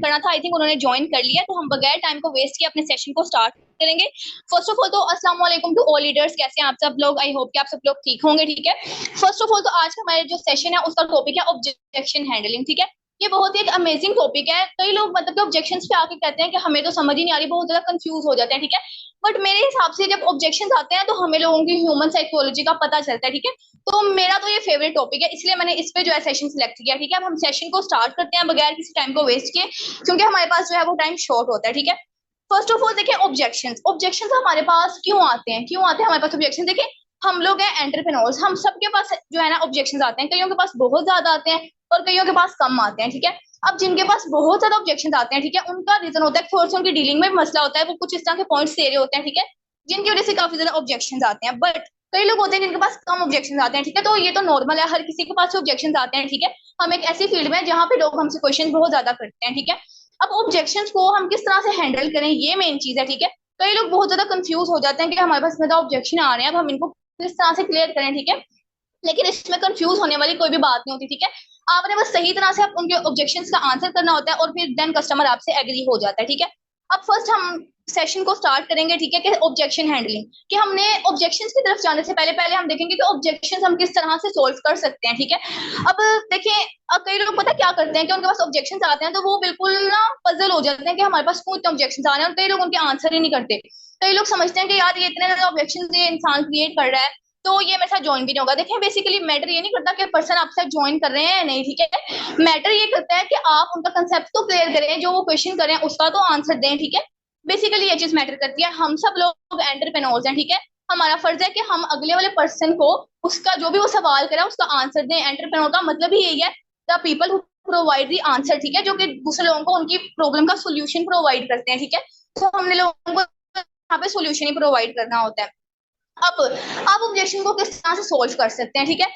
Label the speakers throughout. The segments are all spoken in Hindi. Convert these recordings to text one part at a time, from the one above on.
Speaker 1: करना था, आई थिंक उन्होंने ज्वाइन कर लिया, तो हम बगैर टाइम को वेस्ट किए अपने सेशन को स्टार्ट करेंगे। फर्स्ट ऑफ ऑल तो अस्सलाम वालेकुम टू ऑल लीडर्स, कैसे हैं आप सब लोग? आई होप कि आप सब लोग ठीक होंगे। ठीक है, फर्स्ट ऑफ ऑल तो आज का हमारा जो सेशन है उसका टॉपिक है ऑब्जेक्शन हैंडलिंग। ठीक है, ये बहुत ही एक अमेजिंग टॉपिक है। कई लोग मतलब कि ऑब्जेक्शंस पे आके कहते हैं कि हमें तो समझ ही नहीं आ रही, बहुत ज्यादा कंफ्यूज हो जाते हैं। ठीक है, बट मेरे हिसाब से जब ऑब्जेक्शंस आते हैं तो हमें लोगों की ह्यूमन साइकोलॉजी का पता चलता है। ठीक है, तो मेरा तो ये फेवरेट टॉपिक है, इसलिए मैंने इस पे जो है सेशन सिलेक्ट किया। ठीक है, अब हम सेशन को स्टार्ट करते हैं बगैर किसी टाइम को वेस्ट किए, क्योंकि हमारे पास जो है वो टाइम शॉर्ट होता है। ठीक है, फर्स्ट ऑफ ऑल देखिए, ऑब्जेक्शंस ऑब्जेक्शंस हमारे पास क्यों आते हैं हमारे पास ऑब्जेक्शन? देखिए, हम लोग हैं एंटरप्रेन्योर्स, हम सबके पास जो है ना ऑब्जेक्शंस आते हैं। कईयों के पास बहुत ज्यादा आते हैं और कईयों के पास कम आते हैं। ठीक है, अब जिनके पास बहुत ज्यादा ऑब्जेक्शंस आते हैं, ठीक है, उनका रीजन होता है थोड़ा सा उनकी डीलिंग में मसला होता है, वो कुछ इस तरह के पॉइंट्स दे रहे होते हैं। ठीक है, जिनकी वजह से काफी ज्यादा ऑब्जेक्शंस आते हैं। बट कई लोग होते हैं जिनके पास कम ऑब्जेक्शंस आते हैं। ठीक है, तो ये तो नॉर्मल है, हर किसी के पास ऑब्जेक्शंस आते हैं। ठीक है, हम एक ऐसी फील्ड में जहाँ पे लोग हमसे क्वेश्चन बहुत ज्यादा करते हैं। ठीक है, अब ऑब्जेक्शंस को हम किस तरह से हैंडल करें, ये मेन चीज है। ठीक है, कई लोग बहुत ज्यादा कंफ्यूज हो जाते हैं कि हमारे पास ज्यादा ऑब्जेक्शन आ रहे हैं, अब हम इनको किस तरह से क्लियर करें। ठीक है, लेकिन इसमें कंफ्यूज होने वाली कोई भी बात नहीं होती। ठीक है, आपने बस सही तरह से आप उनके ऑब्जेक्शंस का आंसर करना होता है और फिर देन कस्टमर आपसे एग्री हो जाता है। ठीक है, अब फर्स्ट हम सेशन को स्टार्ट करेंगे। ठीक है, कि ऑब्जेक्शन हैंडलिंग, कि हमने ऑब्जेक्शंस की तरफ जाने से पहले पहले हम देखेंगे कि ऑब्जेक्शंस हम किस तरह से सोल्व कर सकते हैं। ठीक है, अब देखिए, अब कई लोग पता क्या करते हैं कि उनके पास ऑब्जेक्शंस आते हैं तो वो बिल्कुल ना पजल हो जाते हैं कि हमारे पास क्यों इतने ऑब्जेक्शंस आ रहे हैं, और कई लोग उनके आंसर ही नहीं करते। कई लोग समझते हैं कि यार ये इतने ज्यादा ऑब्जेक्शंस ये इंसान क्रिएट कर रहा है तो ये मेरे साथ ज्वाइन भी नहीं होगा। देखिए, बेसिकली मैटर ये नहीं करता कि पर्सन आपके साथ ज्वाइन कर रहे हैं या नहीं। ठीक है, मैटर ये करता है कि आप उनका कंसेप्ट तो क्लियर करें, जो वो क्वेश्चन कर रहे हैं उसका तो आंसर दें। ठीक है, बेसिकली ये चीज मैटर करती है। हम सब लोग एंटरप्रेन्योर्स हैं। ठीक है, हमारा फर्ज है कि हम अगले वाले पर्सन को उसका जो भी वो सवाल करे उसका आंसर दें। एंटरप्रेन्योर का मतलब ही यही है, the people who provide the answer. ठीक है, जो कि दूसरे लोगों को उनकी प्रॉब्लम का सोल्यूशन प्रोवाइड करते हैं। ठीक है, तो हमने लोगों को यहाँ पे सोल्यूशन ही प्रोवाइड करना होता है। अब आप ऑब्जेक्शन को किस तरह से सोल्व कर सकते हैं? ठीक है,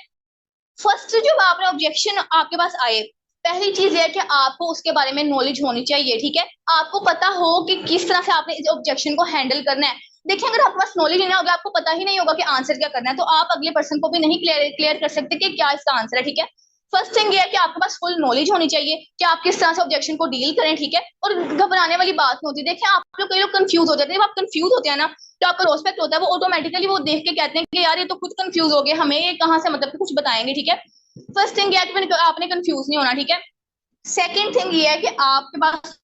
Speaker 1: फर्स्ट जब आपने ऑब्जेक्शन आपके पास आए, पहली चीज ये है कि आपको उसके बारे में नॉलेज होनी चाहिए। ठीक है, आपको पता हो कि किस तरह से आपने इस ऑब्जेक्शन को हैंडल करना है। देखिए, अगर आपके पास नॉलेज नहीं होगा, आपको पता ही नहीं होगा कि आंसर क्या करना है, तो आप अगले पर्सन को भी नहीं क्लियर कर सकते कि क्या इसका आंसर है। ठीक है, फर्स्ट थिंग ये है कि आपके पास फुल नॉलेज होनी चाहिए कि आप किस तरह से ऑब्जेक्शन को डील करें। ठीक है, और घबराने वाली बात नहीं होती। देखिए, आप लोग कई लोग कंफ्यूज हो जाते हैं, जब आप कंफ्यूज होते हैं ना, जो आपका प्रोस्पेक्ट होता है वो ऑटोमेटिकली वो देख के कहते हैं कि यार ये तो खुद कंफ्यूज हो गए, हमें ये कहाँ से मतलब कुछ बताएंगे। ठीक है, फर्स्ट थिंग ये है कि आपने कंफ्यूज नहीं होना। ठीक है, सेकेंड थिंग ये है कि आपके पास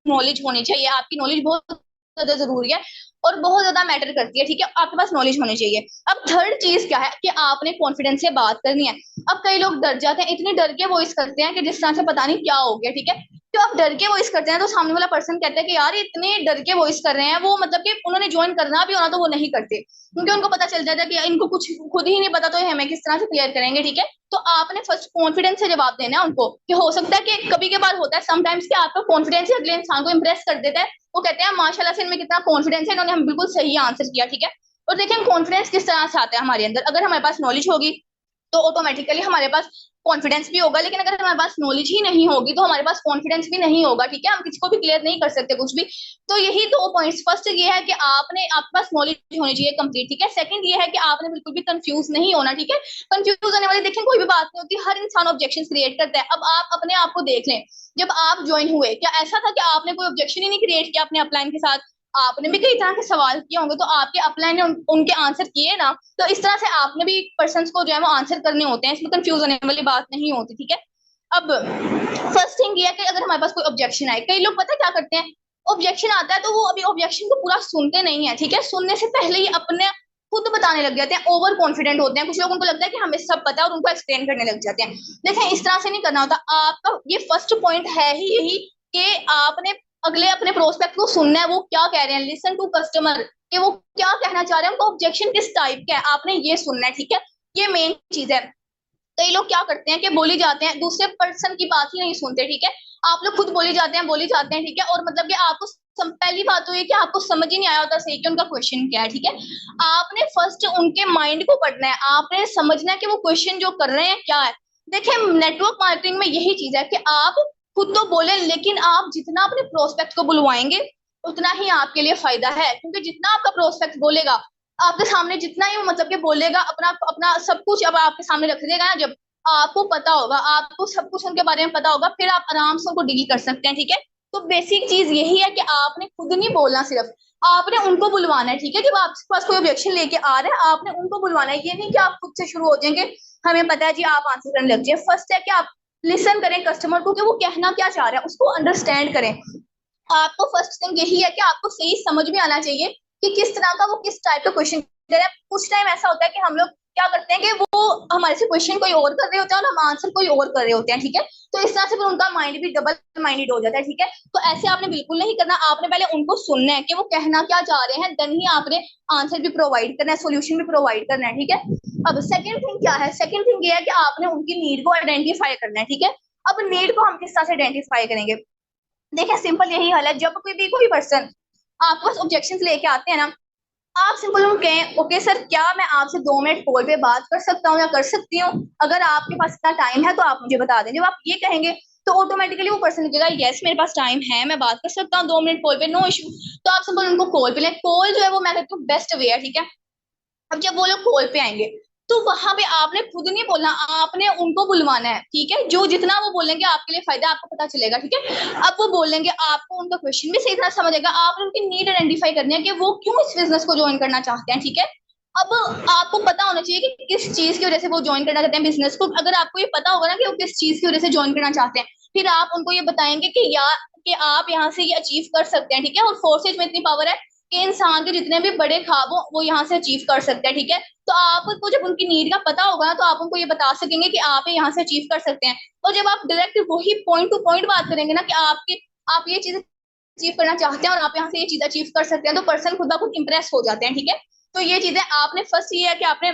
Speaker 1: नॉलेज होनी चाहिए, आपकी नॉलेज बहुत ज्यादा जरूरी है और बहुत ज्यादा मैटर करती है। ठीक है, आपके पास नॉलेज होनी चाहिए। अब थर्ड चीज क्या है कि आपने कॉन्फिडेंस से बात करनी है। अब कई लोग डर जाते हैं, इतने डर के वॉइस करते हैं कि जिस तरह से पता नहीं क्या हो गया। ठीक है, तो आप डर के वॉइस करते हैं तो सामने वाला पर्सन कहता है कि यार इतने डर के वॉइस कर रहे हैं, वो मतलब कि उन्होंने ज्वाइन करना भी होना तो वो नहीं करते, क्योंकि उनको पता चल जाता है कि इनको कुछ खुद ही नहीं पता, तो ये हमें किस तरह से क्लियर करेंगे। ठीक है, तो आपने फर्स्ट कॉन्फिडेंस से जवाब देना है उनको, कि हो सकता है कि कभी के बार होता है समटाइम्स कि आपका कॉन्फिडेंस ही अगले इंसान को इंप्रेस कर देता है, वो कहते हैं माशाल्लाह से इनमें कितना कॉन्फिडेंस है, इन्होंने हम बिल्कुल सही आंसर किया। ठीक है, और देखिए कॉन्फिडेंस किस तरह से आता है हमारे अंदर, अगर हमारे पास नॉलेज होगी तो ऑटोमेटिकली हमारे पास कॉन्फिडेंस भी होगा, लेकिन अगर हमारे पास नॉलेज ही नहीं होगी तो हमारे पास कॉन्फिडेंस भी नहीं होगा। ठीक है, हम किसी को भी क्लियर नहीं कर सकते कुछ भी। तो यही दो पॉइंट्स, फर्स्ट ये है कि आपके पास नॉलेज होनी चाहिए कंप्लीट। ठीक है, सेकंड ये है कि आपने बिल्कुल भी कंफ्यूज नहीं होना। ठीक है, कंफ्यूज होने वाली देखिए कोई भी बात नहीं होती, हर इंसान ऑब्जेक्शन क्रिएट करता है। अब आप अपने आप को देख लें, जब आप ज्वाइन हुए क्या ऐसा था कि आपने कोई ऑब्जेक्शन ही नहीं क्रिएट किया अपने अपलाइन के साथ? आपने भी कई तरह के सवाल किए होंगे, तो आपके अपलाइन ने उनके आंसर किए ना, तो इस तरह से आपने भी पर्सन को जो है वो आंसर करने होते हैं, इसमें कंफ्यूज होने वाली बात नहीं होती। ठीक है, अब फर्स्ट थिंग ये है कि अगर हमारे पास कोई ऑब्जेक्शन आए, कई लोग पता क्या करते हैं, ऑब्जेक्शन आता है तो वो अभी ऑब्जेक्शन को पूरा सुनते नहीं है। ठीक है, सुनने से पहले ही अपने खुद बताने लग जाते हैं, ओवर कॉन्फिडेंट होते हैं। कुछ लोगों को लगता है कि हमें सब पता है और उनको एक्सप्लेन करने लग जाते हैं। देखें, इस तरह से नहीं करना होता। आपका ये फर्स्ट पॉइंट है ही यही कि आपने अगले अपने प्रोस्पेक्ट को सुनना है, वो क्या कह रहे हैं, लिसन टू कस्टमर, कि वो क्या कहना चाह रहे हैं, उनका ऑब्जेक्शन किस टाइप का है, आपने ये सुनना है। ठीक है, ये मेन चीज है। कई लोग क्या करते हैं कि बोली जाते हैं, दूसरे पर्सन की बात ही नहीं सुनते। ठीक है, आप लोग खुद बोली जाते हैं। ठीक है, और मतलब कि आपको पहली बात तो ये कि आपको समझ ही नहीं आया होता सही कि उनका क्वेश्चन क्या है। ठीक है, आपने फर्स्ट उनके माइंड को पढ़ना है, आपने समझना है कि वो क्वेश्चन जो कर रहे हैं क्या है। देखिए, नेटवर्क मार्केटिंग में यही चीज है कि आप खुद तो बोले, लेकिन आप जितना अपने प्रोस्पेक्ट को बुलवाएंगे उतना ही आपके लिए फायदा है, क्योंकि जितना आपका प्रोस्पेक्ट बोलेगा, आपके सामने जितना ही मतलब कि बोलेगा, अपना अपना सब कुछ अब आपके सामने रख देगा ना, जब आपको पता होगा, आपको सब कुछ उनके बारे में पता होगा, फिर आप आराम से उनको डील कर सकते हैं, ठीक है। तो बेसिक चीज यही है कि आपने खुद नहीं बोलना, सिर्फ आपने उनको बुलवाना है, ठीक है। जब आपके पास कोई ऑब्जेक्शन लेके आ रहे हैं, आपने उनको बुलवाना है, ये नहीं कि आप खुद से शुरू हो जाएंगे, हमें पता है जी, आप आंसर करने लग जाए। फर्स्ट है कि आप लिसन करें कस्टमर को, कि वो कहना क्या चाह रहा है, उसको अंडरस्टैंड करें। आपको फर्स्ट थिंग यही है कि आपको सही समझ में आना चाहिए कि किस तरह का, वो किस टाइप का क्वेश्चन कर रहा है। कुछ टाइम ऐसा होता है कि हम लोग क्या करते हैं कि वो हमारे से क्वेश्चन कोई और कर रहे होते हैं और हम आंसर कोई और कर रहे होते हैं, ठीक है। तो इस तरह से फिर उनका माइंड भी डबल माइंडेड हो जाता है, ठीक है। तो ऐसे आपने बिल्कुल नहीं करना, आपने पहले उनको सुनना है कि वो कहना क्या चाह रहे हैं, देन ही आपने आंसर भी प्रोवाइड करना है, सोल्यूशन भी प्रोवाइड करना है, ठीक है। अब सेकंड थिंग क्या है, सेकंड थिंग ये है कि आपने उनकी नीड को आइडेंटिफाई करना है, ठीक है। अब नीड को हम किस तरह से आइडेंटिफाई करेंगे, देखिए सिंपल यही हल है। जब कोई पर्सन आपके पास ऑब्जेक्शन लेके आते हैं ना, आप सिंपल उनको कहें, ओके सर, क्या मैं आपसे 2 मिनट कॉल पे बात कर सकता हूँ या कर सकती हूँ? अगर आपके पास इतना टाइम है तो आप मुझे बता दें। जब आप ये कहेंगे तो ऑटोमेटिकली वो पर्सन लिखेगा, यस मेरे पास टाइम है, मैं बात कर सकता हूँ 2 मिनट कॉल पे, नो इशू। तो आप सिंपल उनको कॉल पे लें। कॉल जो है वो मैं कहती हूँ बेस्ट वे है, ठीक है। अब जब वो लोग कॉल पे आएंगे तो वहां पे आपने खुद नहीं बोलना, आपने उनको बुलवाना है, ठीक है। जो जितना वो बोलेंगे आपके लिए फायदा, आपको पता चलेगा, ठीक है। अब वो बोलेंगे, आपको उनका क्वेश्चन भी सही तरह समझ आएगा, आपने उनकी नीड आइडेंटिफाई करनी है कि वो क्यों इस बिजनेस को ज्वाइन करना चाहते हैं, ठीक है। अब आपको पता होना चाहिए कि किस चीज की वजह से वो ज्वाइन करना चाहते हैं बिजनेस को। अगर आपको ये पता होगा ना कि वो किस चीज की वजह से ज्वाइन करना चाहते हैं, फिर आप उनको ये बताएंगे कि यार, कि आप यहाँ से ये अचीव कर सकते हैं, ठीक है। और फोर्सेज में इतनी पावर है कि इंसान के जितने भी बड़े ख्वाब हो वो यहाँ से अचीव कर सकते हैं, ठीक है। तो आपको जब उनकी नीड का पता होगा ना, तो आप उनको ये बता सकेंगे कि आप यहाँ से अचीव कर सकते हैं। और जब आप डायरेक्ट वही पॉइंट टू पॉइंट बात करेंगे ना कि आप ये चीज अचीव करना चाहते हैं और आप यहाँ से ये चीज अचीव कर सकते हैं, तो पर्सन खुद ब खुद इंप्रेस हो जाते हैं, ठीक है। तो ये चीजें आपने फर्स्ट ये है कि आपने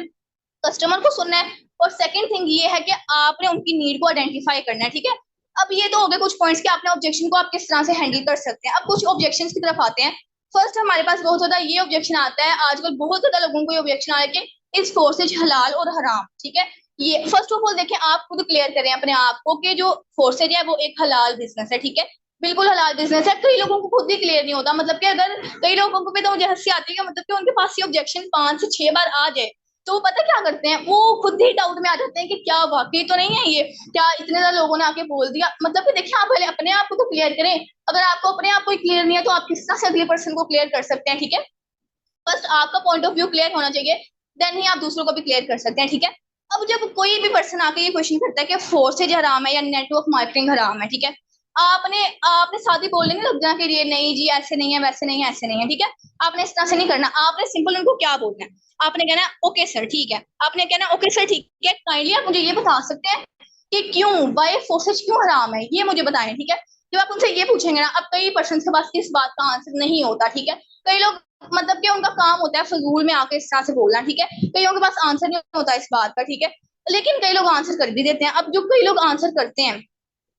Speaker 1: कस्टमर को सुनना है, और सेकंड थिंग ये है कि आपने उनकी नीड को आइडेंटिफाई करना है, ठीक है। अब ये तो हो गए कुछ पॉइंट्स कि आपने ऑब्जेक्शन को आप किस तरह से हैंडल कर सकते हैं। अब कुछ ऑब्जेक्शन की तरफ आते हैं। फर्स्ट हमारे पास बहुत ज्यादा ये ऑब्जेक्शन आता है, आजकल बहुत ज्यादा लोगों को ये ऑब्जेक्शन आ रहा है कि इस फोर्सेज हलाल और हराम, ठीक है। ये फर्स्ट ऑफ ऑल देखें, आप खुद क्लियर करें अपने आप को कि जो फोर्सेज है वो एक हलाल बिजनेस है, ठीक है। बिल्कुल हलाल बिजनेस है। कई लोगों को खुद ही क्लियर नहीं होता, मतलब कि अगर कई लोगों को भी तो मुझे हंसी आती है, मतलब कि उनके पास ये ऑब्जेक्शन 5 से 6 बार आ जाए तो वो पता क्या करते हैं, वो खुद ही डाउट में आ जाते हैं कि क्या वाकई तो नहीं है ये, क्या इतने ज्यादा लोगों ने आके बोल दिया। मतलब कि देखिए, आप पहले अपने आप को तो क्लियर करें। अगर आपको अपने आप को क्लियर नहीं है तो आप किस तरह से अगले पर्सन को क्लियर कर सकते हैं, ठीक है। फर्स्ट आपका पॉइंट ऑफ व्यू क्लियर होना चाहिए, देन ही आप दूसरों को भी क्लियर कर सकते हैं, ठीक है। अब जब कोई भी पर्सन आके ये क्वेश्चन करता है कि फोर्सेज हराम है या नेटवर्क मार्केटिंग हराम है, ठीक है, आपने आपने साथ ही बोलने लग जाना कि ये नहीं जी, ऐसे नहीं है, वैसे नहीं है, ऐसे नहीं है, ठीक है। आपने इस तरह से नहीं करना, आपने सिंपल उनको क्या बोलना है, आपने कहना ओके सर ठीक है, आपने कहना ओके सर ठीक है, काइंडली आप मुझे ये बता सकते हैं कि क्यों, वाई फोर्सेज क्यों हराम है, ये मुझे बताएं, ठीक है। जब आप उनसे ये पूछेंगे ना, अब कई पर्सन के पास इस बात का आंसर नहीं होता, ठीक है। कई लोग, मतलब कि उनका काम होता है फजूल में आके इस तरह से बोलना, ठीक है। कईयों के पास आंसर नहीं होता इस बात का, ठीक है। लेकिन कई लोग आंसर कर भी देते हैं। अब जो कई लोग आंसर करते हैं,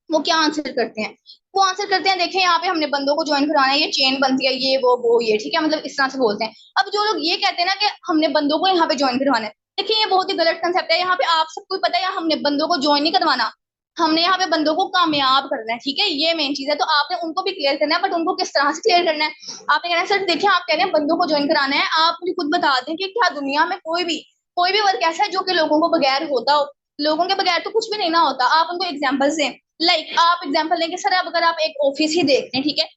Speaker 1: वो क्या आंसर करते हैं, वो आंसर करते हैं, देखें यहाँ पे हमने बंदों को ज्वाइन कराना है, ये चेन बनती है, ये वो ये, ठीक है, मतलब इस तरह से बोलते हैं। अब जो लोग ये कहते हैं ना कि हमने बंदों को यहाँ पे ज्वाइन करवाना है, देखिए ये बहुत ही गलत कंसेप्ट है। यहाँ पे आप सबको पता है, यहाँ हमने बंदों को ज्वाइन नहीं करवाना, हमने यहाँ पे बंदों को कामयाब करना है, ठीक है, ये मेन चीज है। तो आपने उनको भी क्लियर करना है, बट उनको किस तरह से क्लियर करना है, आपने कहना है सर देखिए, आप कह रहे हैं बंदों को ज्वाइन कराना है, आप मुझे खुद बता दें कि क्या दुनिया में कोई भी वर्क ऐसा है जो कि लोगों को बगैर होता हो, लोगों के बगैर तो कुछ भी नहीं ना होता। आप उनको एग्जाम्पल दें, आप एग्जाम्पल लेंगे, सर अब अगर आप एक ऑफिस ही देखते हैं, ठीक है,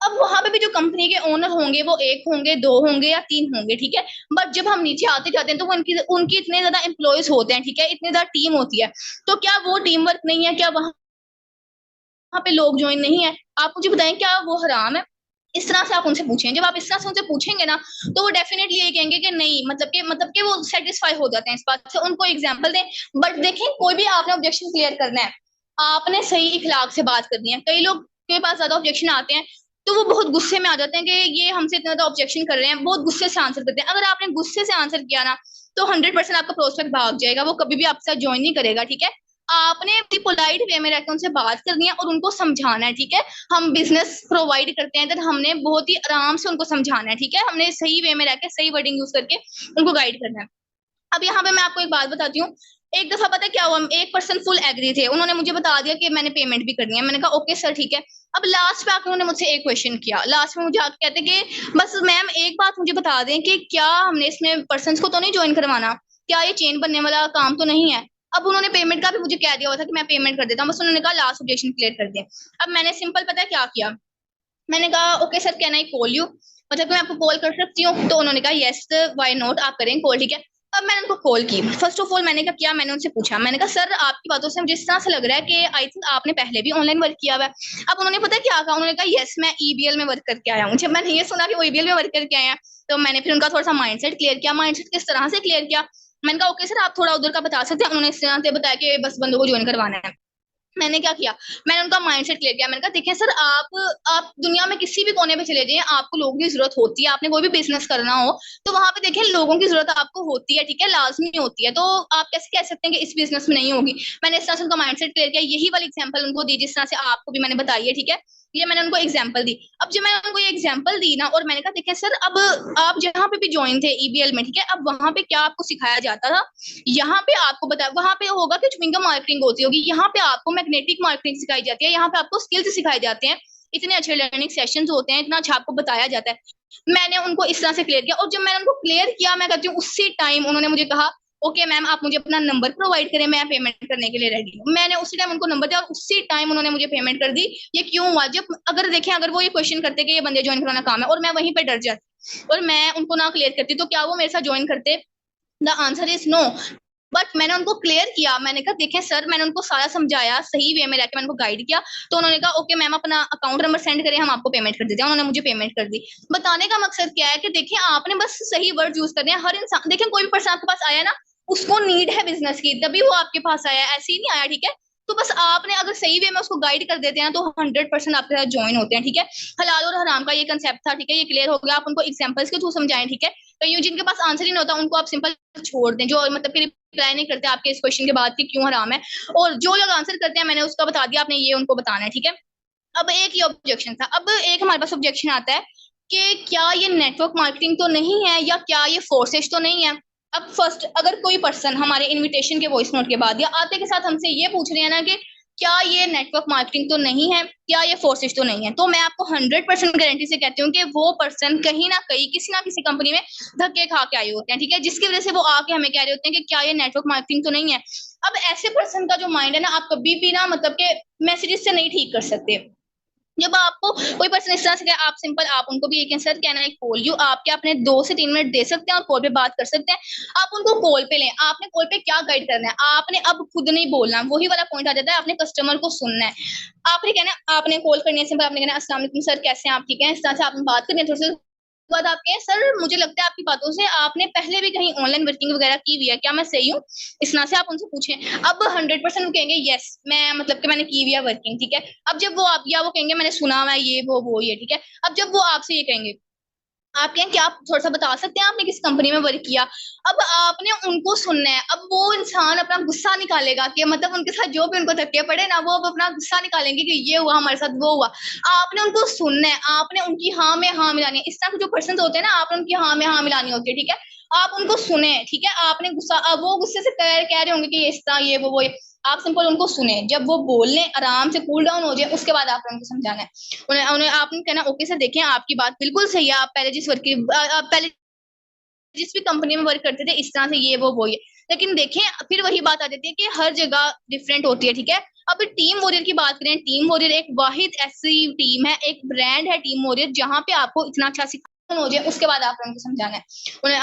Speaker 1: अब वहां पे भी जो कंपनी के ओनर होंगे वो एक होंगे, दो होंगे या तीन होंगे, ठीक है। बट जब हम नीचे आते जाते हैं तो वो उनकी उनकी इतने ज्यादा एम्प्लॉयज होते हैं, ठीक है, इतनी ज्यादा टीम होती है। तो क्या वो टीम वर्क नहीं है, क्या वहां पे लोग ज्वाइन नहीं है? आप मुझे बताएं, क्या वो हराम है? इस तरह से आप उनसे पूछें। जब आप इस तरह से उनसे पूछेंगे ना, तो वो डेफिनेटली ये कहेंगे कि नहीं, मतलब कि वो सेटिस्फाई हो जाते हैं इस बात से। उनको एग्जांपल दें। बट देखें, कोई भी आपने ऑब्जेक्शन क्लियर करना है, आपने सही इखलाक से बात करनी है। कई लोग के पास ज्यादा ऑब्जेक्शन आते हैं तो वो बहुत गुस्से में आ जाते हैं कि ये हमसे इतना ज्यादा ऑब्जेक्शन कर रहे हैं, बहुत गुस्से से आंसर करते हैं। अगर आपने गुस्से से आंसर किया ना, तो 100% आपका प्रोस्पेक्ट भाग जाएगा, वो कभी भी आपके साथ ज्वाइन नहीं करेगा, ठीक है। आपने अपनी पोलाइट वे में रहकर उनसे बात करनी है और उनको समझाना है, ठीक है। हम बिजनेस प्रोवाइड करते हैं तो हमने बहुत ही आराम से उनको समझाना है, ठीक है। हमने सही वे में रहकर सही वर्डिंग यूज करके उनको गाइड करना है। अब यहाँ पे मैं आपको एक बात बताती हूँ। एक दफा पता क्या हुआ, एक पर्सन फुल एग्री थे, उन्होंने मुझे बता दिया कि मैंने पेमेंट भी करनी है। मैंने कहा ओके सर ठीक है। अब लास्ट पे आके उन्होंने मुझसे एक क्वेश्चन किया, लास्ट में मुझे आके कहते कि बस मैम एक बात मुझे बता दें कि क्या हमने इसमें पर्सन को तो नहीं ज्वाइन करवाना, क्या ये चेन बनने वाला काम तो नहीं है? अब उन्होंने पेमेंट का भी मुझे कह दिया हुआ था कि मैं पेमेंट कर देता हूँ, बस उन्होंने कहा लास्ट ऑब्जेक्शन क्लियर कर दिया। अब मैंने सिंपल पता है क्या किया, मैंने कहा okay sir can I call you, मतलब कि मैं आपको कॉल कर सकती हूँ? तो उन्होंने कहा यस व्हाई नॉट, आप करें कॉल, ठीक है। अब मैंने उनको कॉल की, फर्स्ट ऑफ ऑल मैंने क्या किया, मैंने उनसे पूछा, मैंने कहा सर आपकी बातों से मुझे इस तरह से लग रहा है कि आई थिंक आपने पहले भी ऑनलाइन वर्क किया हुआ है। अब उन्होंने पता क्या कहा, उन्होंने कहा यस मैं ईबीएल में वर्क करके आया हूँ। जब मैंने ये सुना कि वो ईबीएल में वर्क करके आए हैं, तो मैंने फिर उनका थोड़ा सा माइंडसेट क्लियर किया। माइंडसेट किस तरह से क्लियर किया, मैंने कहा ओके सर आप थोड़ा उधर का बता सकते हैं। उन्होंने इस तरह से बताया कि बस बंदों को ज्वाइन करवाना है। मैंने क्या किया, मैंने उनका माइंडसेट क्लियर किया। मैंने कहा देखिए सर आप दुनिया में किसी भी कोने पे चले जाइए, आपको लोगों की जरूरत होती है। आपने कोई भी बिजनेस करना हो तो वहां पे देखिए लोगों की जरूरत आपको होती है, ठीक है, लाजमी होती है। तो आप कैसे कह सकते हैं कि इस बिजनेस में नहीं होगी। मैंने इस तरह से उनका माइंडसेट क्लियर किया, यही वाली एग्जाम्पल उनको दी जिस तरह से आपको भी मैंने बताई है, ठीक है। ये मैंने उनको एग्जाम्पल दी। अब जब मैंने उनको ये एग्जाम्पल दी ना, और मैंने कहा देखिए सर अब आप जहाँ पे भी ज्वाइन थे ईबीएल में, ठीक है, अब वहां पे क्या आपको सिखाया जाता था, यहाँ पे आपको बताया, वहां पे होगा कि च्युइंगम मार्केटिंग होती होगी, यहाँ पे आपको मैग्नेटिक मार्केटिंग सिखाई जाती है, यहाँ पे आपको स्किल्स सिखाए जाते हैं, इतने अच्छे लर्निंग सेशंस होते हैं, इतना अच्छा आपको बताया जाता है। मैंने उनको इस तरह से क्लियर किया, और जब मैंने उनको क्लियर किया, मैं कहती हूँ उसी टाइम उन्होंने मुझे कहा ओके मैम आप मुझे अपना नंबर प्रोवाइड करें, मैं पेमेंट करने के लिए रेडी हूँ। मैंने उसी टाइम उनको नंबर दिया और उसी टाइम उन्होंने मुझे पेमेंट कर दी। ये क्यों हुआ, जब अगर देखें अगर वो ये क्वेश्चन करते कि ये बंदे ज्वाइन कराना काम है और मैं वहीं पे डर जाती और मैं उनको ना क्लियर करती, तो क्या वो मेरे साथ ज्वाइन करते? The answer is no. But मैंने उनको क्लियर किया, मैंने कहा देखें सर, मैंने उनको सारा समझाया, सही वे में रहकर मैंने उनको गाइड किया। तो उन्होंने कहा ओके मैम अपना अकाउंट नंबर सेंड करें, हम आपको पेमेंट कर देते हैं। उन्होंने मुझे पेमेंट कर दी। बताने का मकसद क्या है कि देखिए आपने बस सही वर्ड यूज करने हैं। हर इंसान, देखिए कोई भी पर्सन आपके पास आया ना, उसको नीड है बिजनेस की, तभी वो आपके पास आया, ऐसे ही नहीं आया, ठीक है। तो बस आपने अगर सही वे में उसको गाइड कर देते हैं तो 100% आपके साथ ज्वाइन होते हैं, ठीक है। हलाल और हराम का ये कंसेप्ट था, ठीक है, ये क्लियर हो गया। आप उनको एग्जांपल्स के थ्रू समझाएं, ठीक है। कईयों जिनके पास आंसर ही नहीं होता उनको आप सिंपल छोड़ दें, जो मतलब कि रिप्लाई नहीं करते आपके इस क्वेश्चन के बाद कि क्यों हराम है। और जो लोग आंसर करते हैं मैंने उसका बता दिया, आपने ये उनको बताना है, ठीक है। अब एक ये ऑब्जेक्शन था, अब एक हमारे पास ऑब्जेक्शन आता है कि क्या ये नेटवर्क मार्केटिंग तो नहीं है, या क्या ये फोर्सेज तो नहीं है। अब फर्स्ट अगर कोई पर्सन हमारे इनविटेशन के वॉइस नोट के बाद या आते के साथ हमसे ये पूछ रहे हैं ना कि क्या ये नेटवर्क मार्केटिंग तो नहीं है, क्या ये फोर्सेज तो नहीं है, तो मैं आपको 100% गारंटी से कहती हूँ कि वो पर्सन कहीं ना कहीं किसी ना किसी कंपनी में धक्के खा के आए होते हैं, ठीक है, जिसकी वजह से वो आके हमें कह रहे होते हैं कि क्या ये नेटवर्क मार्केटिंग तो नहीं है। अब ऐसे पर्सन का जो माइंड है ना, आप कभी भी ना मतलब के मैसेजेस से नहीं ठीक कर सकते। जब आपको कोई पर्सन इस तरह से आप सिंपल आप उनको भी एक sir can I call you, आप क्या अपने 2 से 3 मिनट दे सकते हैं और कॉल पे बात कर सकते हैं। आप उनको कॉल पे लें, आपने कॉल पे क्या गाइड करना है, आपने अब खुद नहीं बोलना, वही वाला पॉइंट आ जाता है, आपने कस्टमर को सुनना है। आपने कहना, आपने कॉल करनी है सिंपल, आपने कहना अस्सलाम वालेकुम सर कैसे हैं आप, ठीक है, इस तरह से आपने बात करनी है। थोड़ी सी बाद आप कहें सर मुझे लगता है आपकी बातों से आपने पहले भी कहीं ऑनलाइन वर्किंग वगैरह की हुई है, क्या मैं सही हूँ? इस तरह से आप उनसे पूछें। अब 100% कहेंगे यस मैं मतलब कि मैंने की हुई है वर्किंग, ठीक है। अब जब वो आप या वो कहेंगे मैंने सुना हुआ है ये वो ये, ठीक है। अब जब वो आपसे ये कहेंगे, आप कहें क्या आप थोड़ा सा बता सकते हैं आपने किस कंपनी में वर्क किया, अब आपने उनको सुनना है। अब वो इंसान अपना गुस्सा निकालेगा कि मतलब उनके साथ जो भी उनको धक्के पड़े ना, वो अब अपना गुस्सा निकालेंगे कि ये हुआ हमारे साथ वो हुआ। आपने उनको सुनना है, आपने उनकी हाँ में हाँ मिलानी है। इस तरह के जो पर्सन होते हैं ना, आपने उनकी हाँ में हाँ मिलानी होती है, ठीक है। आप उनको सुने, ठीक है। आपने गुस्सा, अब वो गुस्से से कह रहे होंगे कि इस तरह ये वो ये, आप सिंपल उनको सुने, जब वो बोलने आराम से कूल डाउन हो जाए उसके बाद आपने उनको समझाना है। उन्हें उन्हें आपने कहना ओके सर देखें आपकी बात बिल्कुल सही है, आप पहले जिस वर्क की आप पहले जिस भी कंपनी में वर्क करते थे इस तरह से ये वो ये, लेकिन देखें फिर वही बात आ जाती है कि हर जगह डिफरेंट होती है, ठीक है। अब टीम वॉरियर की बात करें, टीम वॉरियर एक वाहिद ऐसी टीम है, एक ब्रांड है टीम वॉरियर, जहां पे आपको इतना अच्छा सिखाना हो जाए उसके बाद आपने उनको समझाना है।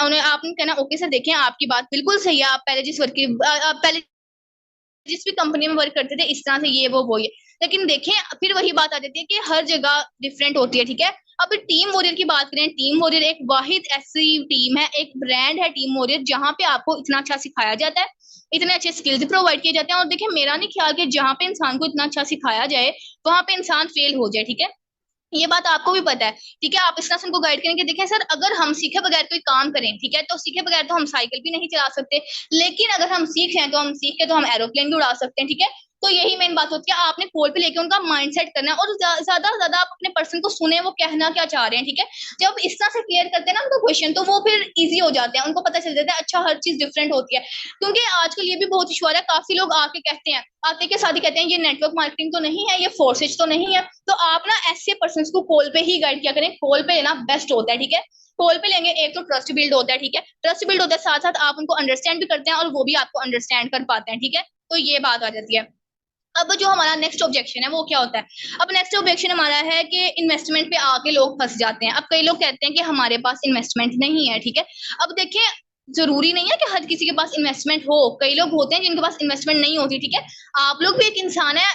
Speaker 1: उन्हें आपने कहना ओके सर देखें आपकी बात बिल्कुल सही है, आप पहले जिस वर्क की आप पहले जिस भी कंपनी में वर्क करते थे इस तरह से ये वो ये, लेकिन देखें फिर वही बात आ जाती है कि हर जगह डिफरेंट होती है, ठीक है। अब टीम वॉरियर की बात करें, टीम वॉरियर एक वाहिद ऐसी टीम है, एक ब्रांड है टीम वॉरियर, जहां पे आपको इतना अच्छा सिखाया जाता है, इतने अच्छे स्किल्स प्रोवाइड किए जाते हैं। और देखिए मेरा नहीं ख्याल कि जहाँ पे इंसान को इतना अच्छा सिखाया जाए वहां पे इंसान फेल हो जाए, ठीक है। ये बात आपको भी पता है, ठीक है। आप इस तरह से उनको गाइड करेंगे, देखें सर अगर हम सीखे बगैर कोई काम करें, ठीक है, तो सीखे बगैर तो हम साइकिल भी नहीं चला सकते, लेकिन अगर हम सीख हैं तो हम सीख के तो हम एरोप्लेन भी उड़ा सकते हैं, ठीक है। तो यही मेन बात होती है, आपने कॉल पे लेके उनका माइंडसेट करना है और ज्यादा से ज्यादा आप अपने पर्सन को सुने वो कहना क्या चाह रहे हैं, ठीक है। जब इस तरह से क्लियर करते हैं ना उनको क्वेश्चन, तो वो फिर इजी हो जाते हैं, उनको पता चल जाता है अच्छा हर चीज डिफरेंट होती है। क्योंकि आजकल ये भी बहुत इशू आ रहा है, काफी लोग आके कहते हैं, आते के साथ ही कहते हैं ये नेटवर्क मार्केटिंग तो नहीं है, ये फोर्सेज तो नहीं है। तो आप ना ऐसे पर्सन को कॉल पे ही गाइड किया करें, कॉल पे लेना बेस्ट होता है, ठीक है। कॉल पे लेंगे, एक तो ट्रस्ट बिल्ड होता है, ठीक है, ट्रस्ट बिल्ड होता है, साथ साथ आप उनको अंडरस्टैंड भी करते हैं और वो भी आपको अंडरस्टैंड कर पाते हैं, ठीक है। तो ये बात आ जाती है। अब जो हमारा नेक्स्ट ऑब्जेक्शन है वो क्या होता है? अब नेक्स्ट ऑब्जेक्शन हमारा है कि इन्वेस्टमेंट पे आके लोग फंस जाते हैं। अब कई लोग कहते हैं कि हमारे पास इन्वेस्टमेंट नहीं है, ठीक है। अब देखिए, जरूरी नहीं है कि हर किसी के पास इन्वेस्टमेंट हो, कई लोग होते हैं जिनके पास इन्वेस्टमेंट नहीं होती, ठीक है। आप लोग भी एक इंसान है,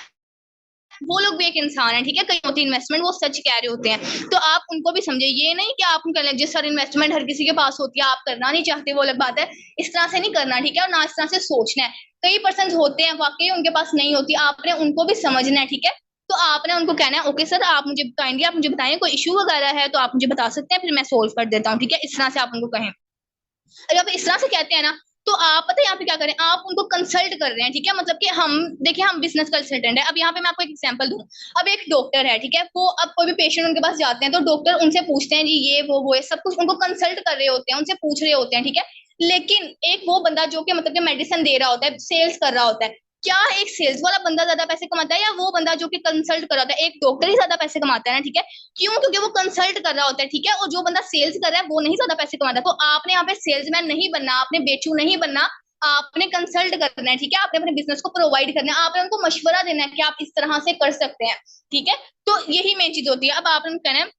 Speaker 1: वो लोग भी एक इंसान है, ठीक है। कहीं होती है इन्वेस्टमेंट, वो सच कह रहे होते हैं, तो आप उनको भी समझे। ये नहीं कि आप उनका जिस सारी इन्वेस्टमेंट हर किसी के पास होती है आप करना नहीं चाहते, वो अलग बात है। इस तरह से नहीं करना, ठीक है, और ना इस तरह से सोचना है। कई पर्सन होते हैं वाकई उनके पास नहीं होती, आपने उनको भी समझना है, ठीक है। तो आपने उनको कहना है ओके सर, आप मुझे बताएंगे, आप मुझे बताएं कोई इशू वगैरह है तो आप मुझे बता सकते हैं, फिर मैं सोल्व कर देता हूँ, ठीक है। इस तरह से आप उनको कहें। अगर आप इस तरह से कहते हैं ना, तो आप पता है यहाँ पे क्या करें, आप उनको कंसल्ट कर रहे हैं, ठीक है। मतलब कि हम देखिए, हम बिजनेस कंसल्टेंट है। अब यहाँ पे मैं आपको एक एग्जांपल दूं। अब एक डॉक्टर है, ठीक है, वो अब कोई भी पेशेंट उनके पास जाते हैं तो डॉक्टर उनसे पूछते हैं जी ये वो ये सब कुछ उनको कंसल्ट कर रहे होते हैं, उनसे पूछ रहे होते हैं, ठीक है। लेकिन एक वो बंदा जो कि मतलब कि मेडिसिन दे रहा होता है, सेल्स कर रहा होता है, क्या एक सेल्स वाला बंदा ज्यादा पैसे कमाता है या वो बंदा जो कि कंसल्ट कर रहा होता है? एक डॉक्टर ही ज्यादा पैसे कमाता है ना, ठीक है। क्यों? क्योंकि वो कंसल्ट कर रहा होता है, ठीक है, और जो बंदा सेल्स कर रहा है वो नहीं ज्यादा पैसे कमाता। तो आपने यहाँ पे सेल्समैन नहीं बनना, आपने बेचू नहीं बनना, आपने कंसल्ट करना है, ठीक है। आपने अपने बिजनेस को प्रोवाइड करना है, आपने उनको मशवरा देना है कि आप इस तरह से कर सकते हैं, ठीक है। तो यही मेन चीज होती है। अब आपने कहना है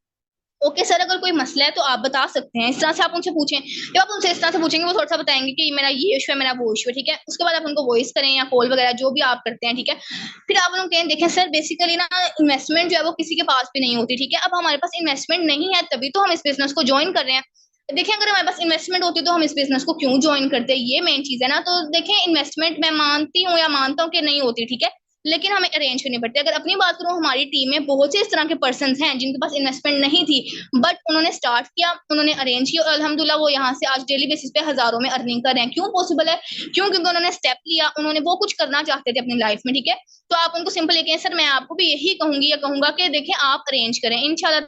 Speaker 1: ओके सर, अगर कोई मसला है तो आप बता सकते हैं, इस तरह से आप उनसे पूछें। जब आप उनसे इस तरह से पूछेंगे वो थोड़ा सा बताएंगे कि मेरा ये इशू है, मेरा वो इशू है, ठीक है। उसके बाद आप उनको वॉइस करें या कॉल वगैरह जो भी आप करते हैं, ठीक है। फिर आप उनको कहें देखें सर, बेसिकली ना इन्वेस्टमेंट जो है वो किसी के पास भी नहीं होती, ठीक है। अब हमारे पास इन्वेस्टमेंट नहीं है तभी तो हम इस बिजनेस को ज्वाइन कर रहे हैं। देखिए, अगर हमारे पास इन्वेस्टमेंट होती तो हम इस बिजनेस को क्यों ज्वाइन करते हैं, ये मेन चीज है ना। तो देखें, इन्वेस्टमेंट मैं मानती हूँ या मानता हूँ कि नहीं होती, ठीक है, लेकिन हमें अरेंज करनी पड़ती है। अगर अपनी बात करूं, हमारी टीम में बहुत से इस तरह के पर्सन हैं जिनके पास इन्वेस्टमेंट नहीं थी, बट उन्होंने स्टार्ट किया, उन्होंने अरेंज किया और अल्हम्दुलिल्लाह वो यहाँ से आज डेली बेसिस पे हजारों में अर्निंग कर रहे हैं। क्यों पॉसिबल है? क्यों? क्योंकि उन्होंने स्टेप लिया, उन्होंने वो कुछ करना चाहते थे अपनी लाइफ में, ठीक है। तो आप उनको सिंपल ये कहें सर, मैं आपको भी यही कहूंगी या कहूंगा कि देखें आप अरेंज करें, इंशाल्लाह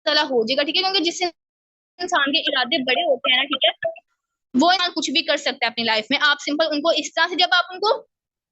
Speaker 1: ताला हो जाएगा, ठीक है। क्योंकि जिस इंसान के इरादे बड़े होते हैं ना, ठीक है, वो इंसान कुछ भी कर सकता है अपनी लाइफ में। आप सिंपल उनको इस तरह से जब आप उनको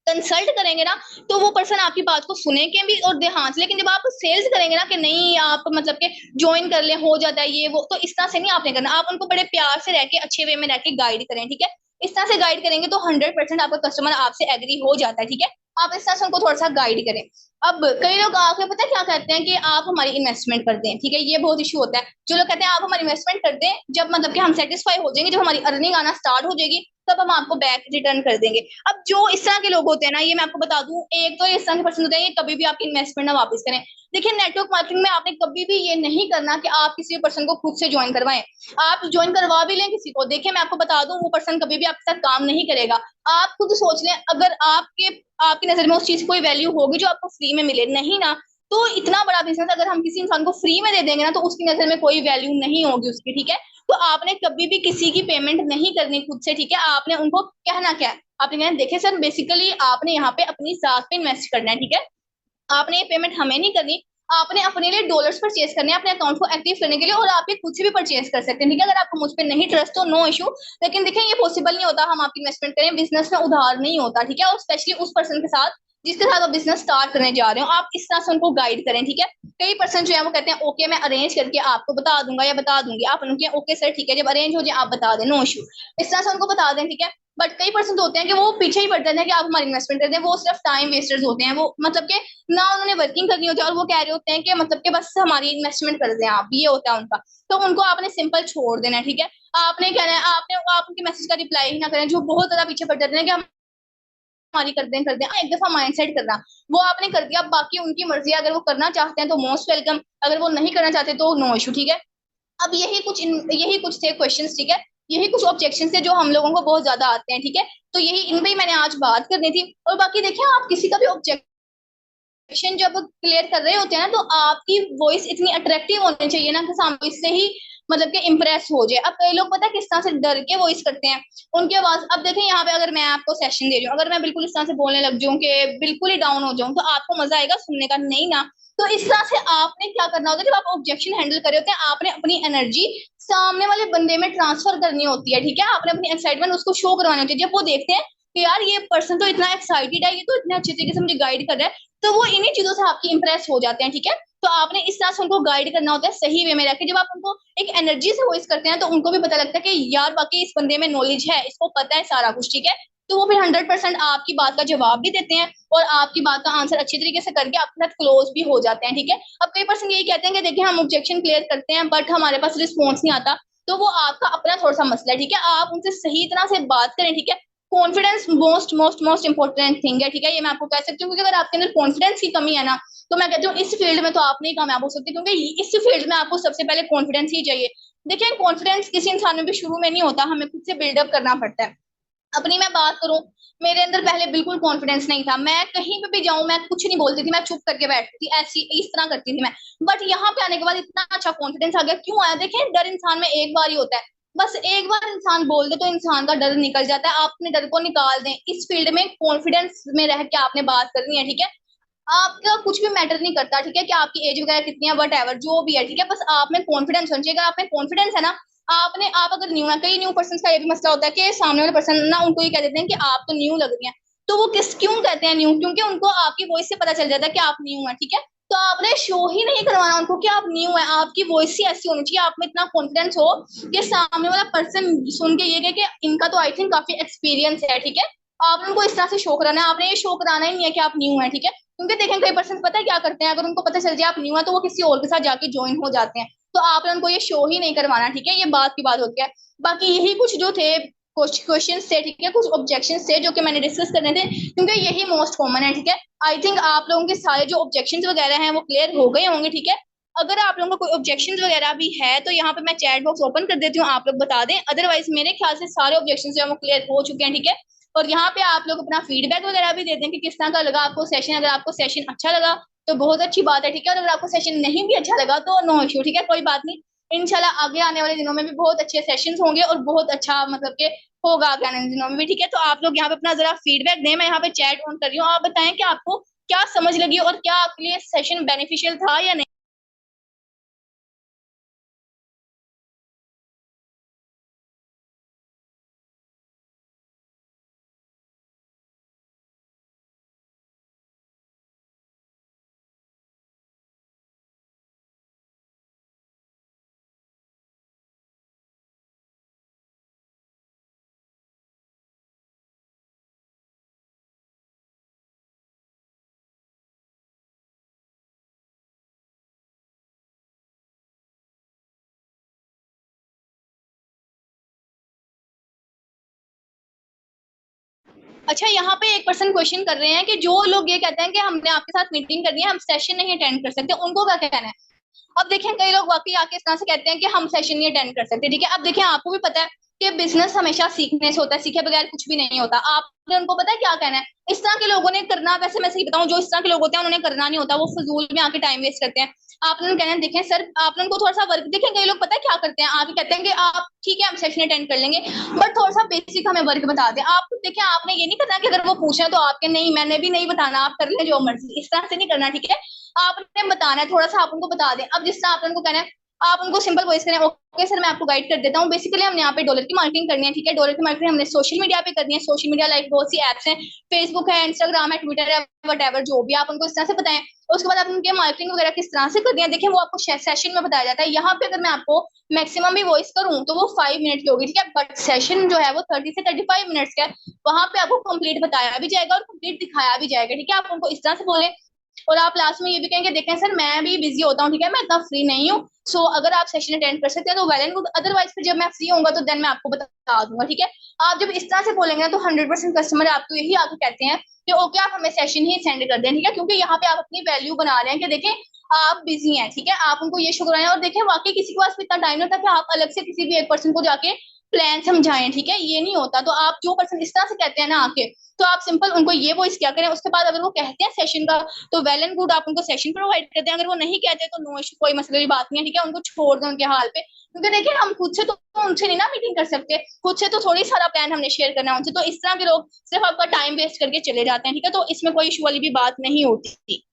Speaker 1: कंसल्ट करेंगे ना, तो वो पर्सन आपकी बात को सुनेंगे भी और ध्यान से। लेकिन जब आप सेल्स करेंगे ना कि नहीं आप मतलब के ज्वाइन कर ले, हो जाता है ये वो, तो इस तरह से नहीं आपने करना। आप उनको बड़े प्यार से रह के, अच्छे वे में रह के गाइड करें, ठीक है। इस तरह से गाइड करेंगे तो 100% आपका कस्टमर आपसे एग्री हो जाता है, ठीक है। आप इस तरह से उनको थोड़ा सा गाइड करें। अब कई लोग आके पता है क्या कहते हैं कि आप हमारी इन्वेस्टमेंट कर दें, ठीक है, ये बहुत इशू होता है। जो लोग कहते हैं आप हमारी इन्वेस्टमेंट कर दें, जब मतलब कि हम सेटिस्फाई हो जाएंगे, जब हमारी अर्निंग आना स्टार्ट हो जाएगी, तब हम आपको बैक रिटर्न कर देंगे। अब जो इस तरह के लोग होते हैं ना, ये मैं आपको बता दूं, एक तो इस तरह के पर्सन होते हैं ये कभी भी आपकी इन्वेस्टमेंट ना वापस करें। देखिए, नेटवर्क मार्केटिंग में आपने कभी भी ये नहीं करना कि आप किसी पर्सन को खुद से ज्वाइन करवाएं। आप ज्वाइन करवा भी लें किसी को, देखिए मैं आपको बता दूं, वो पर्सन कभी भी आपके साथ काम नहीं करेगा। आप खुद सोच लें, अगर आपकी नजर में उस चीज की कोई वैल्यू होगी जो आपको फ्री में मिले, नहीं ना, तो इतना बड़ा बिजनेस अगर हम किसी इंसान को फ्री में दे देंगे ना, तो उसकी नजर में कोई वैल्यू नहीं होगी उसकी, ठीक है। तो आपने कभी भी किसी की पेमेंट नहीं करनी खुद से, ठीक है। आपने उनको कहना क्या है, आपने कहना देखे सर, बेसिकली आपने यहाँ पे अपनी साथ पे इन्वेस्ट करना है, ठीक है। आपने ये पेमेंट हमें नहीं करनी, आपने अपने लिए डॉलर्स परचेज करने हैं अपने अकाउंट को एक्टिव करने के लिए, और आप ये खुद से भी परचेज कर सकते हैं, ठीक है। अगर आपको मुझ पे नहीं ट्रस्ट हो, नो इशू। लेकिन देखिए, ये पॉसिबल नहीं होता हम आपकी इन्वेस्टमेंट करें, बिजनेस में उधार नहीं होता, ठीक है। और स्पेशली उस पर्सन के साथ जिसके साथ आप बिजनेस स्टार्ट करने जा रहे हो, आप इस तरह से उनको गाइड करें, ठीक है। कई पर्सन जो है वो कहते हैं ओके मैं अरेंज करके आपको बता दूंगा या बता दूंगी, आप उनके ओके सर ठीक है, जब अरेंज हो जाए आप बता दें, नो इशू। इस तरह से उनको बता दें, ठीक है। बट कई पर्सन होते हैं कि वो पीछे ही पड़ते हैं कि आप हमारी इन्वेस्टमेंट करते हैं, वो सिर्फ टाइम वेस्टर्स होते हैं, वो मतलब के ना उन्होंने वर्किंग करनी होती है और वो कह रहे होते हैं कि मतलब के बस हमारी इन्वेस्टमेंट कर दें आप, ये होता है उनका। तो उनको आपने सिंपल छोड़ देना है, ठीक है। आपने कहना है, आप उनके मैसेज का रिप्लाई ही ना करें, जो बहुत ज्यादा पीछे पड़ जाते हैं कि हम हमारी कर दें। एक दफा माइंडसेट करना, वो आपने कर दिया, बाकी उनकी मर्जी है, अगर वो करना चाहते हैं तो मोस्ट वेलकम, अगर वो नहीं करना चाहते तो नो इशू, ठीक है। अब यही कुछ थे क्वेश्चंस, ठीक है। यही कुछ ऑब्जेक्शन थे जो हम लोगों को बहुत ज्यादा आते हैं, ठीक है। तो यही इन पे ही मैंने आज बात करनी थी। और बाकी देखिए, आप किसी का भी ऑब्जेक्शन जब क्लियर कर रहे होते हैं ना, तो आपकी वॉइस इतनी अट्रैक्टिव होनी चाहिए ना कि सामने से ही मतलब कि इम्प्रेस हो जाए। अब कई लोग पता है किस तरह से डर के वॉइस करते हैं उनकी आवाज। अब देखें यहाँ पे अगर मैं आपको सेशन दे रही हूँ, अगर मैं बिल्कुल इस तरह से बोलने लग जाऊँ कि बिल्कुल ही डाउन हो जाऊँ, तो आपको मजा आएगा सुनने का? नहीं ना। तो इस तरह से आपने क्या करना होता है, जब आप ऑब्जेक्शन हैंडल कर रहे होते हैं, आपने अपनी एनर्जी सामने वाले बंदे में ट्रांसफर करनी होती है, ठीक है। आपने अपनी एक्साइटमेंट उसको शो करवानी होती है। जब वो देखते हैं कि यार ये पर्सन तो इतना एक्साइटेड है, ये तो इतने अच्छे तरीके से मुझे गाइड कर रहा है, तो वो इन्हीं चीजों से आपकी इंप्रेस हो जाते हैं, ठीक है। तो आपने इस तरह से उनको गाइड करना होता है सही वे में रख के। जब आप उनको एक एनर्जी से वॉइस करते हैं तो उनको भी पता लगता है कि यार वाकई इस बंदे में नॉलेज है, इसको पता है सारा कुछ, ठीक है। तो वो फिर 100% आपकी बात का जवाब भी देते हैं और आपकी बात का आंसर अच्छी तरीके से करके आपके साथ क्लोज भी हो जाते हैं, ठीक है। अब कई पर्सन यही कहते हैं कि देखिए हम ऑब्जेक्शन क्लियर करते हैं बट हमारे पास रिस्पॉन्स नहीं आता, तो वो आपका अपना थोड़ा सा मसला है, ठीक है। आप उनसे सही तरह से बात करें, ठीक है। Confidence most most most important thing है, ठीक है। ये मैं आपको कह सकती हूँ, क्योंकि अगर आपके अंदर कॉन्फिडेंस की कमी है ना, तो मैं कहती हूँ इस फील्ड में तो आप नहीं कामयाब हो सकते, क्योंकि इस फील्ड में आपको सबसे पहले कॉन्फिडेंस ही चाहिए। देखिए कॉन्फिडेंस किसी इंसान में भी शुरू में नहीं होता, हमें खुद से बिल्डअप करना पड़ता है। अपनी मैं बात करूं, मेरे अंदर पहले बिल्कुल कॉन्फिडेंस नहीं था। मैं कहीं पे भी जाऊं मैं कुछ नहीं बोलती थी, मैं चुप करके बैठती थी, ऐसी इस तरह करती थी मैं। बट यहाँ पे आने के बाद इतना अच्छा कॉन्फिडेंस आ गया। क्यों आया? देखें डर इंसान में एक बार ही होता है, बस एक बार इंसान बोल दे तो इंसान का डर निकल जाता है। आप अपने डर को निकाल दें, इस फील्ड में कॉन्फिडेंस में रह के आपने बात करनी है, ठीक है। आपका कुछ भी मैटर नहीं करता, ठीक है, कि आपकी एज वगैरह कितनी है, वट एवर जो भी है, ठीक है। बस आप में कॉन्फिडेंस होना चाहिए। अगर आप में कॉन्फिडेंस है ना, आप अगर न्यू है, कई न्यू पर्सन का ये भी मसला होता है कि सामने वाले पर्सन ना उनको ये कह देते हैं कि आप तो न्यू लग रही हैं। तो वो क्यों कहते हैं न्यू? क्योंकि उनको आपकी वॉइस से पता चल जाता है कि आप न्यू है, ठीक है। तो आपने शो ही नहीं करवाना उनको कि आप न्यू है, आपकी वॉइस ही ऐसी होनी चाहिए, आप में इतना कॉन्फिडेंस हो कि सामने वाला पर्सन सुन के ये कहे कि इनका तो आई थिंक काफी एक्सपीरियंस है, ठीक है। आपने उनको इस तरह से शो कराना है, आपने ये शो कराना ही नहीं है कि आप न्यू है, ठीक है। क्योंकि देखें कई पर्सन पता है क्या करते हैं, अगर उनको पता चल जाए आप न्यू है तो वो किसी और के साथ जाके ज्वाइन हो जाते हैं। तो आपने उनको ये शो ही नहीं करवाना, ठीक है। ये बात की बात होती है। बाकी यही कुछ जो थे कुछ क्वेश्चन थे, ठीक है, कुछ ऑब्जेक्शन थे जो कि मैंने डिस्कस करने थे, क्योंकि यही मोस्ट कॉमन है, ठीक है। आई थिंक आप लोगों के सारे जो ऑब्जेक्शन वगैरह हैं वो क्लियर हो गए होंगे, ठीक है। अगर आप लोगों को कोई ऑब्जेक्शन वगैरह भी है तो यहाँ पे मैं चैट बॉक्स ओपन कर देती हूँ, आप लोग बता दें। अदरवाइज मेरे ख्याल से सारे ऑब्जेक्शन जो है वो क्लियर हो चुके हैं, ठीक है। और यहाँ पे आप लोग अपना फीडबैक वगैरह भी देते हैं कि किस तरह का लगा आपको सेशन। अगर आपको सेशन अच्छा लगा तो बहुत अच्छी बात है, ठीक है। और अगर आपको सेशन नहीं भी अच्छा लगा तो नो इश्यू, ठीक है, कोई बात नहीं। इंशाल्लाह आगे आने वाले दिनों में भी बहुत अच्छे सेशंस होंगे और बहुत अच्छा मतलब के होगा आगे आने वाले दिनों में भी, ठीक है। तो आप लोग यहाँ पे अपना जरा फीडबैक दें। मैं यहाँ पे चैट ऑन कर रही हूँ, आप बताएं कि आपको क्या समझ लगी और क्या आपके लिए सेशन बेनिफिशियल था या नहीं। अच्छा, यहाँ पे एक पर्सन क्वेश्चन कर रहे हैं कि जो लोग ये कहते हैं कि हमने आपके साथ मीटिंग करनी है, हम सेशन नहीं अटेंड कर सकते, उनको क्या कहना है? अब देखें कई लोग वाकई आके इस तरह से कहते हैं कि हम सेशन नहीं अटेंड कर सकते, ठीक है। अब देखें आपको भी पता है कि बिजनेस हमेशा सीखने से होता है, सीखे बगैर कुछ भी नहीं होता। आपने उनको पता है क्या कहना है? इस तरह के लोगों ने करना, वैसे मैं सही बताऊं, जो इस तरह के लोग होते हैं उन्होंने करना नहीं होता, वो फजूल में आके टाइम वेस्ट करते हैं। आपने उन्हें कहना है देखें सर, आपने उनको थोड़ा सा वर्क, देखें कई लोग पता है क्या करते हैं, आके कहते हैं कि आप ठीक है हम सेशन अटेंड कर लेंगे बट थोड़ा सा बेसिक हमें वर्क बता दें। आप देखें आपने ये नहीं करना कि अगर वो पूछे तो आपके नहीं, मैंने भी नहीं बताना, आप कर ले जो मर्जी, इस तरह से नहीं करना, ठीक है। आपने बताना है थोड़ा सा, आप उनको बता दें। अब जिस तरह आपने उनको कहना है, आप उनको सिंपल वॉइस करें, ओके सर मैं आपको गाइड कर देता हूँ। बेसिकली हमने यहाँ पे डॉलर की मार्केटिंग करनी है, ठीक है। डॉलर की मार्केटिंग हमने सोशल मीडिया पे करनी है। सोशल मीडिया लाइक बहुत सी एप्स हैं, फेसबुक है, इंस्टाग्राम है, ट्विटर है, वट एवर जो भी, आप उनको इस तरह से बताएं। उसके बाद आप उनके मार्केटिंग वगैरह किस तरह से करनी है, देखिए वो आपको सेशन में बताया जाता है। यहाँ पे अगर मैं आपको मैक्सिमम भी वॉइस करूँ तो वो 5 मिनट की होगी, ठीक है। बट सेशन जो है वो 30 से 35 मिनट्स का है। वहां पे आपको कंप्लीट बताया भी जाएगा और कंप्लीट दिखाया भी जाएगा, ठीक है। आप उनको इस तरह से बोले और आप लास्ट में ये भी कहेंगे देखें सर मैं भी बिजी होता हूँ, ठीक है, मैं इतना फ्री नहीं हूँ। सो अगर आप सेशन अटेंड कर सकते हैं तो वेल एंड गुड, अदरवाइज फिर जब मैं फ्री होऊंगा तो देन मैं आपको बता दूंगा, ठीक है। आप जब इस तरह से बोलेंगे ना तो 100% कस्टमर आपको यही आके कहते हैं कि ओके आप हमें सेशन ही सेंड कर दें, ठीक है। क्योंकि यहाँ पे आप अपनी वैल्यू बना रहे हैं कि देखें आप बिजी हैं, ठीक है। आप उनको ये शो कराएं और देखें वाकई किसी के पास इतना टाइम नहीं होता कि आप अलग से किसी भी एक पर्सन को जाके प्लान समझाएं, ठीक है, ये नहीं होता। तो आप जो पर्सन इस तरह से कहते हैं ना आके, तो आप सिंपल उनको ये वॉइस क्या करें। उसके बाद अगर वो कहते हैं सेशन का तो वेल एंड गुड, आप उनको सेशन प्रोवाइड करते हैं। अगर वो नहीं कहते तो नो इशू, कोई मसले की बात नहीं है, ठीक है, उनको छोड़ दें उनके हाल पे। क्योंकि देखिए हम खुद से तो उनसे नहीं ना मीटिंग कर सकते, खुद से तो थोड़ी सारा प्लान हमने शेयर करना है उनसे, तो इस तरह के लोग सिर्फ आपका टाइम वेस्ट करके चले जाते हैं, ठीक है, तो इसमें कोई इशू वाली भी बात नहीं होती।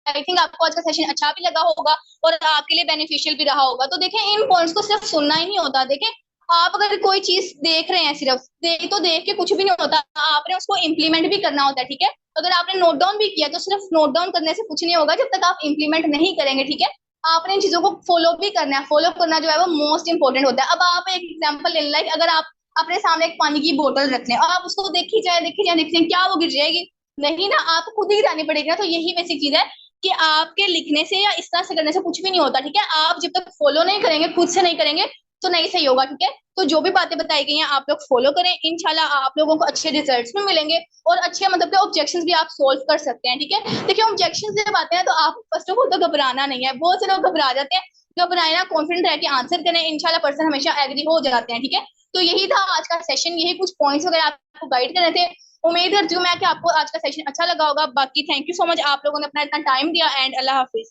Speaker 1: आई थिंक आपको आज का सेशन अच्छा भी लगा होगा और आपके लिए बेनिफिशियल भी रहा होगा। तो देखें, इन पॉइंट्स को सिर्फ सुनना ही नहीं होता। देखें, आप अगर कोई चीज देख रहे हैं, सिर्फ देख के कुछ भी नहीं होता, आपने उसको इम्प्लीमेंट भी करना होता है, ठीक है। अगर आपने नोट डाउन भी किया तो सिर्फ नोट डाउन करने से कुछ नहीं होगा जब तक आप इम्प्लीमेंट नहीं करेंगे, ठीक है। आपने इन चीजों को फॉलो भी करना है, फॉलो करना जो है वो मोस्ट इंपॉर्टेंट होता है। अब आप एक एग्जाम्पल ले, लाइक अगर आप अपने सामने एक पानी की बोतल रख लें और आप उसको देखी जाए देखी जाए देखी जाए, क्या वो गिर जाएगी? नहीं ना, आपको खुद ही गिरानी पड़ेगी ना। तो यही बेसिक चीज है कि आपके लिखने से या इस तरह से करने से कुछ भी नहीं होता, ठीक है। आप जब तक फॉलो नहीं करेंगे, खुद से नहीं करेंगे, तो नहीं सही होगा, ठीक है। तो जो भी बातें बताई गई हैं आप लोग फॉलो करें, इंशाल्लाह आप लोगों को अच्छे रिजल्ट्स भी मिलेंगे और अच्छे मतलब के ऑब्जेक्शंस भी आप सोल्व कर सकते हैं, ठीक है। देखिए, ऑब्जेक्शंस जब आते हैं तो आप फर्स्ट ऑफ ऑल तो घबराना नहीं है। बहुत से लोग घबरा जाते हैं, घबराए ना, कॉन्फिडेंट रह के आंसर करें, इंशाल्लाह पर्सन हमेशा एग्री हो जाते हैं, ठीक है। तो यही था आज का सेशन, यही कुछ पॉइंट्स वगैरह आपको गाइड कर रहे थे। उम्मीद करती हूँ मैं कि आपको आज का सेशन अच्छा लगा होगा। बाकी थैंक यू सो मच, आप लोगों ने अपना इतना टाइम दिया, एंड अल्लाह हाफिज।